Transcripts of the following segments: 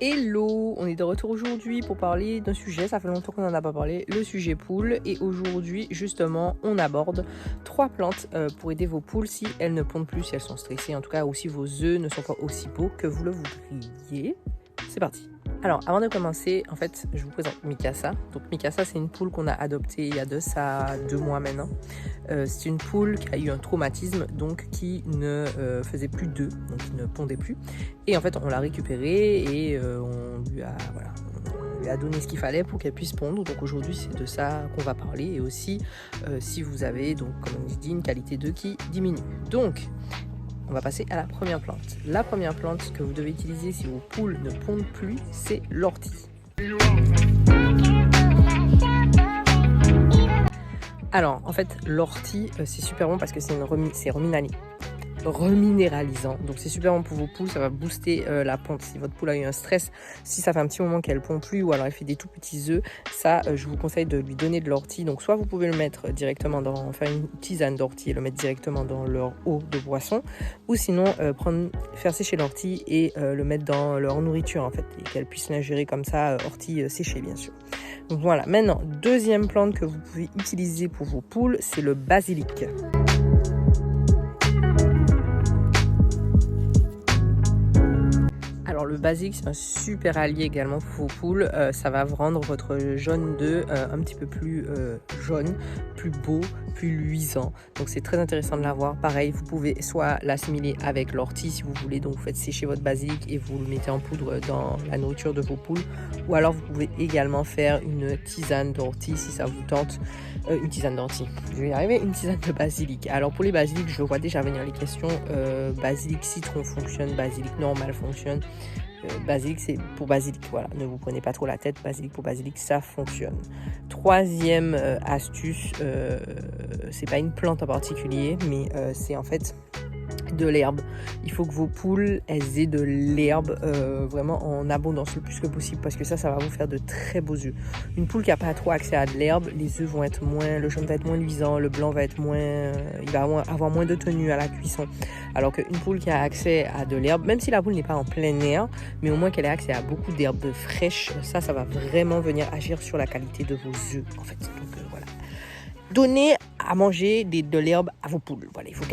Hello, on est de retour aujourd'hui pour parler d'un sujet, ça fait longtemps qu'on n'en a pas parlé, le sujet poule. Et aujourd'hui, justement, on aborde 3 plantes pour aider vos poules si elles ne pondent plus, si elles sont stressées, en tout cas, ou si vos œufs ne sont pas aussi beaux que vous le voudriez. C'est parti. Alors, avant de commencer, en fait, je vous présente Mikasa. Donc, Mikasa, c'est une poule qu'on a adoptée il y a de ça 2 mois maintenant. C'est une poule qui a eu un traumatisme, donc qui ne faisait plus d'œufs, donc qui ne pondait plus. Et en fait, on l'a récupérée et on lui a donné ce qu'il fallait pour qu'elle puisse pondre. Donc aujourd'hui, c'est de ça qu'on va parler. Et aussi, si vous avez, donc, comme on dit, une qualité d'œuf qui diminue. Donc, on va passer à la première plante. La première plante que vous devez utiliser si vos poules ne pondent plus, c'est l'ortie. Alors, en fait, l'ortie, c'est super bon parce que c'est reminéralisant. Donc, c'est super bon pour vos poules. Ça va booster la ponte. Si votre poule a eu un stress, si ça fait un petit moment qu'elle ne pond plus ou alors elle fait des tout petits œufs, ça, je vous conseille de lui donner de l'ortie. Donc, soit vous pouvez le mettre directement faire une tisane d'ortie et le mettre directement dans leur eau de boisson, ou sinon faire sécher l'ortie et le mettre dans leur nourriture en fait, et qu'elles puissent l'ingérer comme ça, ortie séchée bien sûr. Donc voilà, maintenant, deuxième plante que vous pouvez utiliser pour vos poules, c'est le basilic. Alors le basilic, c'est un super allié également pour vos poules. Ça va rendre votre jaune d'œuf un petit peu plus jaune, plus beau, plus luisant. Donc c'est très intéressant de l'avoir. Pareil, vous pouvez soit l'assimiler avec l'ortie si vous voulez. Donc vous faites sécher votre basilic et vous le mettez en poudre dans la nourriture de vos poules. Ou alors vous pouvez également faire une tisane d'ortie si ça vous tente. Une tisane d'ortie, je vais y arriver, une tisane de basilic. Alors pour les basilics, je vois déjà venir les questions. Basilic citron fonctionne, basilic normal fonctionne. Basilic, c'est pour basilic, voilà, ne vous prenez pas trop la tête, basilic pour basilic, ça fonctionne. Troisième astuce, c'est pas une plante en particulier, mais c'est en fait de l'herbe. Il faut que vos poules elles aient de l'herbe vraiment en abondance le plus que possible parce que ça va vous faire de très beaux œufs. Une poule qui n'a pas trop accès à de l'herbe, les œufs vont être moins, le jaune va être moins luisant, le blanc va être moins, il va avoir moins de tenue à la cuisson. Alors qu'une poule qui a accès à de l'herbe, même si la poule n'est pas en plein air, mais au moins qu'elle ait accès à beaucoup d'herbe fraîche, ça va vraiment venir agir sur la qualité de vos œufs en fait. Donc voilà. Donnez à manger de l'herbe à vos poules. Voilà, il faut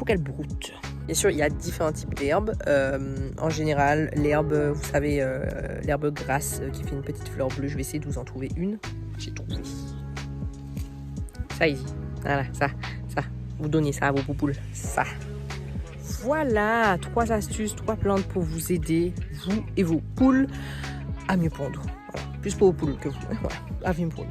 qu'elles broutent. Bien sûr, il y a différents types d'herbes. En général, l'herbe, vous savez, l'herbe grasse qui fait une petite fleur bleue. Je vais essayer de vous en trouver une. J'ai trouvé. Ça ici. Voilà, ça. Vous donnez ça à vos poules. Ça. Voilà, 3 astuces, 3 plantes pour vous aider, vous et vos poules, à mieux pondre. Voilà. Plus pour vos poules que vous. Voilà.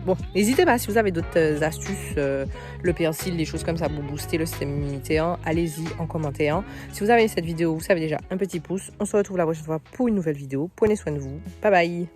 Bon, n'hésitez pas si vous avez d'autres astuces, le persil, des choses comme ça pour booster le système immunitaire, allez-y en commentaire. Si vous avez aimé cette vidéo, vous savez déjà, un petit pouce. On se retrouve la prochaine fois pour une nouvelle vidéo. Prenez soin de vous. Bye bye.